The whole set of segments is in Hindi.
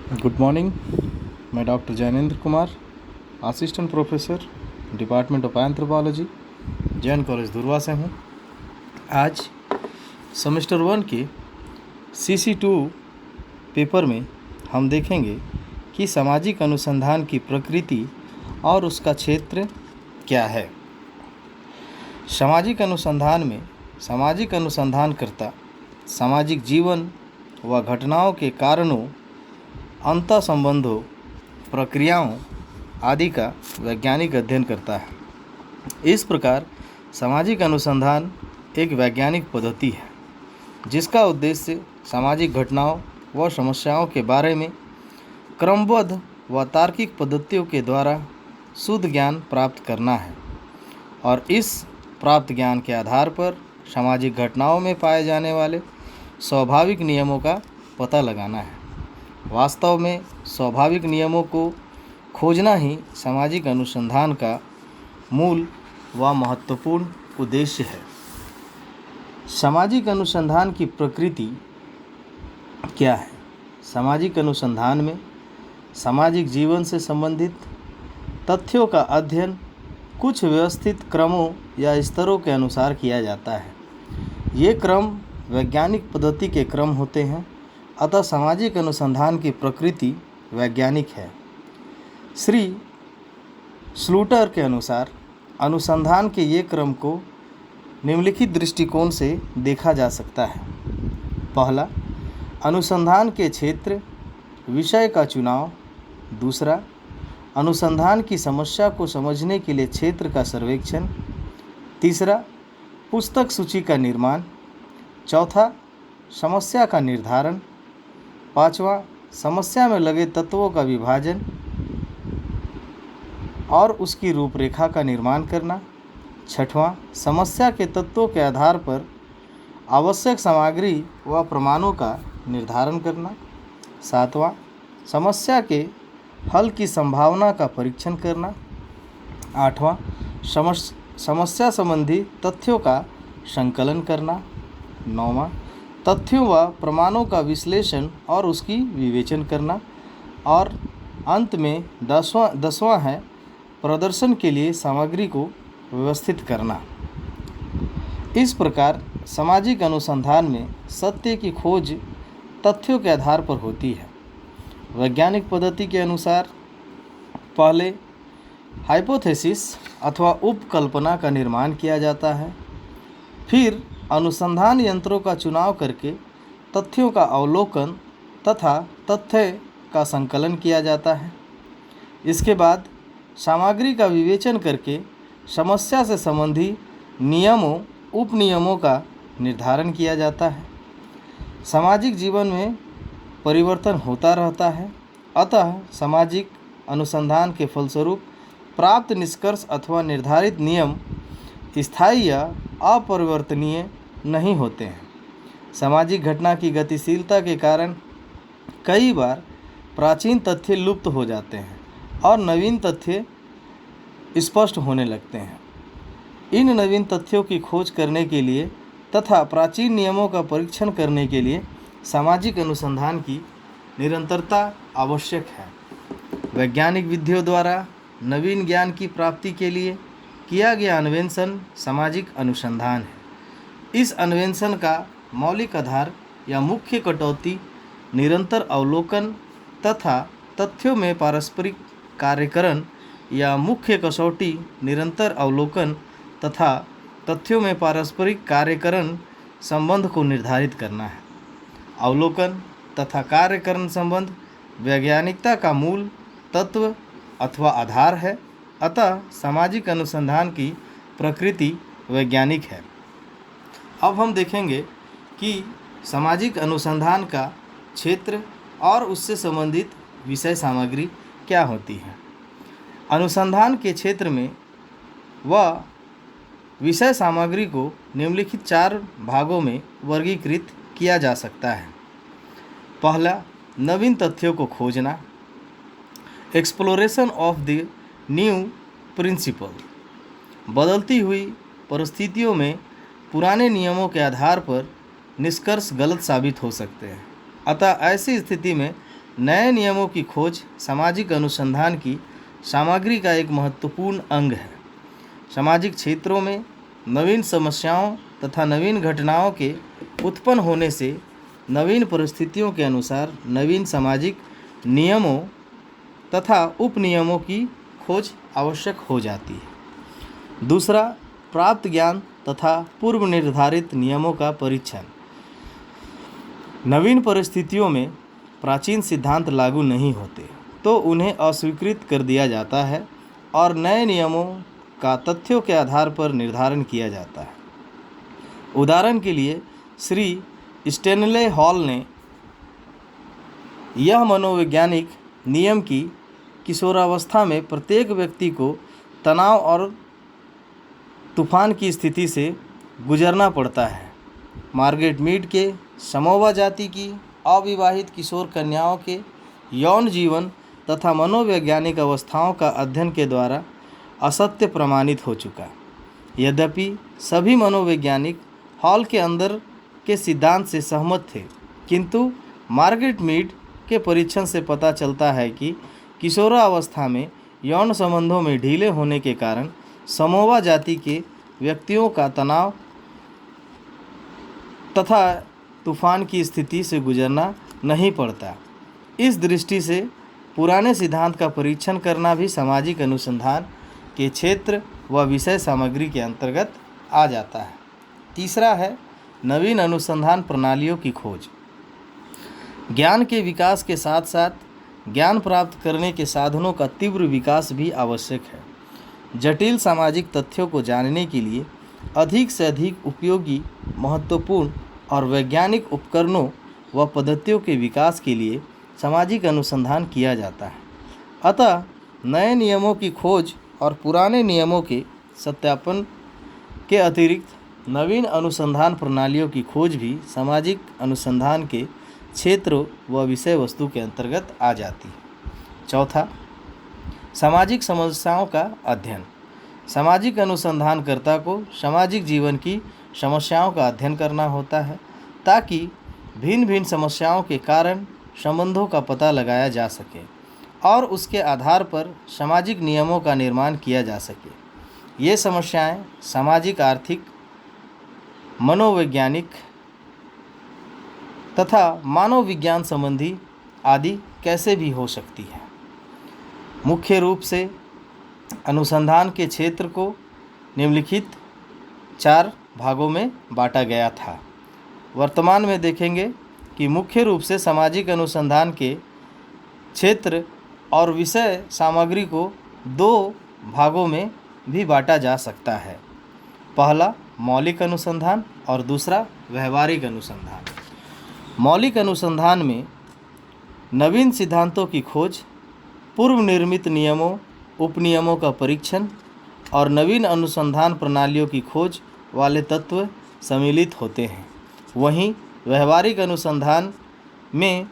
Good morning. मैं doctor Jainendra Kumar, assistant professor, department of anthropology, Jain college Dhurwa से हूँ। आज सेमेस्टर 1 के CC2 पेपर में हम देखेंगे कि सामाजिक अनुसंधान की प्रकृति और उसका क्षेत्र क्या है। सामाजिक अनुसंधान में सामाजिक अनुसंधानकर्ता सामाजिक जीवन व घटनाओं के कारणों, अंतः संबंधों, प्रक्रियाओं आदि का वैज्ञानिक अध्ययन करता है। इस प्रकार सामाजिक अनुसंधान एक वैज्ञानिक पद्धति है जिसका उद्देश्य सामाजिक घटनाओं व समस्याओं के बारे में क्रमबद्ध व तार्किक पद्धतियों के द्वारा शुद्ध ज्ञान प्राप्त करना है और इस प्राप्त ज्ञान के आधार पर सामाजिक घटनाओं में पाए जाने वाले स्वाभाविक नियमों का पता लगाना है। वास्तव में स्वाभाविक नियमों को खोजना ही सामाजिक अनुसंधान का मूल व महत्वपूर्ण उद्देश्य है। सामाजिक अनुसंधान की प्रकृति क्या है? सामाजिक अनुसंधान में सामाजिक जीवन से संबंधित तथ्यों का अध्ययन कुछ व्यवस्थित क्रमों या स्तरों के अनुसार किया जाता है। ये क्रम वैज्ञानिक पद्धति के क्रम होते हैं, अतः सामाजिक अनुसंधान की प्रकृति वैज्ञानिक है। श्री स्लूटर के अनुसार अनुसंधान के ये क्रम को निम्नलिखित दृष्टिकोण से देखा जा सकता है। पहला, अनुसंधान के क्षेत्र विषय का चुनाव। दूसरा, अनुसंधान की समस्या को समझने के लिए क्षेत्र का सर्वेक्षण। तीसरा, पुस्तक सूची का निर्माण। चौथा, समस्या का निर्धारण। पांचवा, समस्या में लगे तत्वों का विभाजन और उसकी रूपरेखा का निर्माण करना। छठवां, समस्या के तत्वों के आधार पर आवश्यक सामग्री व प्रमाणों का निर्धारण करना। सातवां, समस्या के हल की संभावना का परीक्षण करना। आठवां, समस्या संबंधी तथ्यों का संकलन करना। नौवां, तथ्यों व प्रमाणों का विश्लेषण और उसकी विवेचन करना। और अंत में दसवां है प्रदर्शन के लिए सामग्री को व्यवस्थित करना। इस प्रकार सामाजिक अनुसंधान में सत्य की खोज तथ्यों के आधार पर होती है। वैज्ञानिक पद्धति के अनुसार पहले हाइपोथेसिस अथवा उपकल्पना का निर्माण किया जाता है, फिर अनुसंधान यंत्रों का चुनाव करके तथ्यों का अवलोकन तथा तथ्य का संकलन किया जाता है। इसके बाद सामग्री का विवेचन करके समस्या से संबंधी नियमों, उपनियमों का निर्धारण किया जाता है। सामाजिक जीवन में परिवर्तन होता रहता है, अतः सामाजिक अनुसंधान के फलस्वरूप प्राप्त निष्कर्ष अथवा निर्धारित नियम स्थायी या अपरिवर्तनीय नहीं होते हैं। सामाजिक घटना की गतिशीलता के कारण कई बार प्राचीन तथ्य लुप्त हो जाते हैं और नवीन तथ्य स्पष्ट होने लगते हैं। इन नवीन तथ्यों की खोज करने के लिए तथा प्राचीन नियमों का परीक्षण करने के लिए सामाजिक अनुसंधान की निरंतरता आवश्यक है। वैज्ञानिक विधियों द्वारा नवीन ज्ञान की प्राप्ति के लिए किया गया अन्वेषण सामाजिक अनुसंधान है। इस अन्वेषण का मौलिक आधार या मुख्य कटौती निरंतर अवलोकन तथा तथ्यों में पारस्परिक कार्यकरण या मुख्य कसौटी निरंतर अवलोकन तथा तथ्यों में पारस्परिक कार्यकरण संबंध को निर्धारित करना है। अवलोकन तथा कार्यकरण संबंध वैज्ञानिकता का मूल तत्व अथवा आधार है, अतः सामाजिक अनुसंधान की प्रकृति वैज्ञानिक है। अब हम देखेंगे कि सामाजिक अनुसंधान का क्षेत्र और उससे संबंधित विषय सामग्री क्या होती है। अनुसंधान के क्षेत्र में वह विषय सामग्री को निम्नलिखित 4 भागों में वर्गीकृत किया जा सकता है। पहला, नवीन तथ्यों को खोजना, exploration of the new principle. बदलती हुई परिस्थितियों में पुराने नियमों के आधार पर निष्कर्ष गलत साबित हो सकते हैं, अतः ऐसी स्थिति में नए नियमों की खोज सामाजिक अनुसंधान की सामग्री का एक महत्वपूर्ण अंग है। सामाजिक क्षेत्रों में नवीन समस्याओं तथा नवीन घटनाओं के उत्पन्न होने से नवीन परिस्थितियों के अनुसार नवीन सामाजिक नियमों तथा उपनियमों की खोज आवश्यक हो जाती है। दूसरा, प्राप्त ज्ञान तथा पूर्व निर्धारित नियमों का परीक्षण। नवीन परिस्थितियों में प्राचीन सिद्धांत लागू नहीं होते तो उन्हें अस्वीकृत कर दिया जाता है और नए नियमों का तथ्यों के आधार पर निर्धारण किया जाता है। उदाहरण के लिए श्री स्टेनले हॉल ने यह मनोवैज्ञानिक नियम की किशोरावस्था में प्रत्येक व्यक्ति को तनाव और तूफान की स्थिति से गुजरना पड़ता है। मार्गरेट मीड के समोवा जाति की अविवाहित किशोर कन्याओं के यौन जीवन तथा मनोवैज्ञानिक अवस्थाओं का अध्ययन के द्वारा असत्य प्रमाणित हो चुका। यद्यपि सभी मनोवैज्ञानिक हॉल के अंदर के सिद्धांत से सहमत थे, किंतु मार्गरेट मीड के परीक्षण से पता चलता है कि किशोरावस्था में यौन संबंधों में ढीले होने के कारण समोवा जाति के व्यक्तियों का तनाव तथा तूफान की स्थिति से गुजरना नहीं पड़ता। इस दृष्टि से पुराने सिद्धांत का परीक्षण करना भी सामाजिक अनुसंधान के क्षेत्र व विषय सामग्री के अंतर्गत आ जाता है। तीसरा है नवीन अनुसंधान प्रणालियों की खोज। ज्ञान के विकास के साथ साथ ज्ञान प्राप्त करने के साधनों का तीव्र विकास भी आवश्यक है। जटिल सामाजिक तथ्यों को जानने के लिए अधिक से अधिक उपयोगी, महत्वपूर्ण और वैज्ञानिक उपकरणों व पद्धतियों के विकास के लिए सामाजिक अनुसंधान किया जाता है। अतः नए नियमों की खोज और पुराने नियमों के सत्यापन के अतिरिक्त नवीन अनुसंधान प्रणालियों की खोज भी सामाजिक अनुसंधान के क्षेत्र व विषय वस्तु के अंतर्गत आ जाती है। चौथा, सामाजिक समस्याओं का अध्ययन। सामाजिक अनुसंधानकर्ता को सामाजिक जीवन की समस्याओं का अध्ययन करना होता है ताकि भिन्न भिन्न समस्याओं के कारण संबंधों का पता लगाया जा सके और उसके आधार पर सामाजिक नियमों का निर्माण किया जा सके। ये समस्याएं सामाजिक, आर्थिक, मनोवैज्ञानिक तथा मानव विज्ञान संबंधी आदि कैसे भी हो सकती है। मुख्य रूप से अनुसंधान के क्षेत्र को निम्नलिखित 4 भागों में बांटा गया था। वर्तमान में देखेंगे कि मुख्य रूप से सामाजिक अनुसंधान के क्षेत्र और विषय सामग्री को 2 भागों में भी बांटा जा सकता है। पहला मौलिक अनुसंधान और दूसरा व्यवहारिक अनुसंधान। मौलिक अनुसंधान में नवीन सिद्धांतों की खोज, पूर्व निर्मित नियमों, उपनियमों का परीक्षण और नवीन अनुसंधान प्रणालियों की खोज वाले तत्व सम्मिलित होते हैं। वहीं व्यवहारिक अनुसंधान में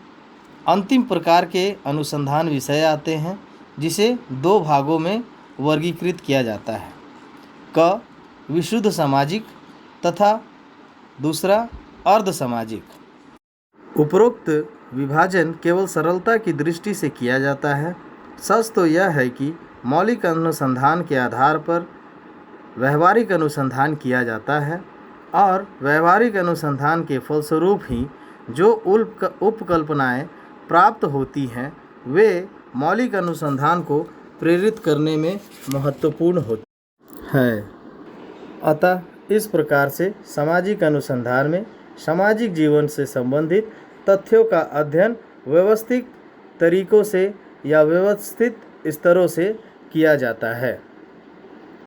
अंतिम प्रकार के अनुसंधान विषय आते हैं, जिसे 2 भागों में वर्गीकृत किया जाता है। क विशुद्ध सामाजिक तथा दूसरा अर्ध सामाजिक। उपरोक्त विभाजन केवल सरलता की दृष्टि से किया जाता है। सच तो यह है कि मौलिक अनुसंधान के आधार पर व्यवहारिक अनुसंधान किया जाता है और व्यवहारिक अनुसंधान के फलस्वरूप ही जो उपकल्पनाएं प्राप्त होती हैं वे मौलिक अनुसंधान को प्रेरित करने में महत्वपूर्ण होती है। अतः इस प्रकार से सामाजिक अनुसंधान में सामाजिक जीवन से संबंधित तथ्यों का अध्ययन व्यवस्थित तरीकों से या व्यवस्थित स्तरों से किया जाता है।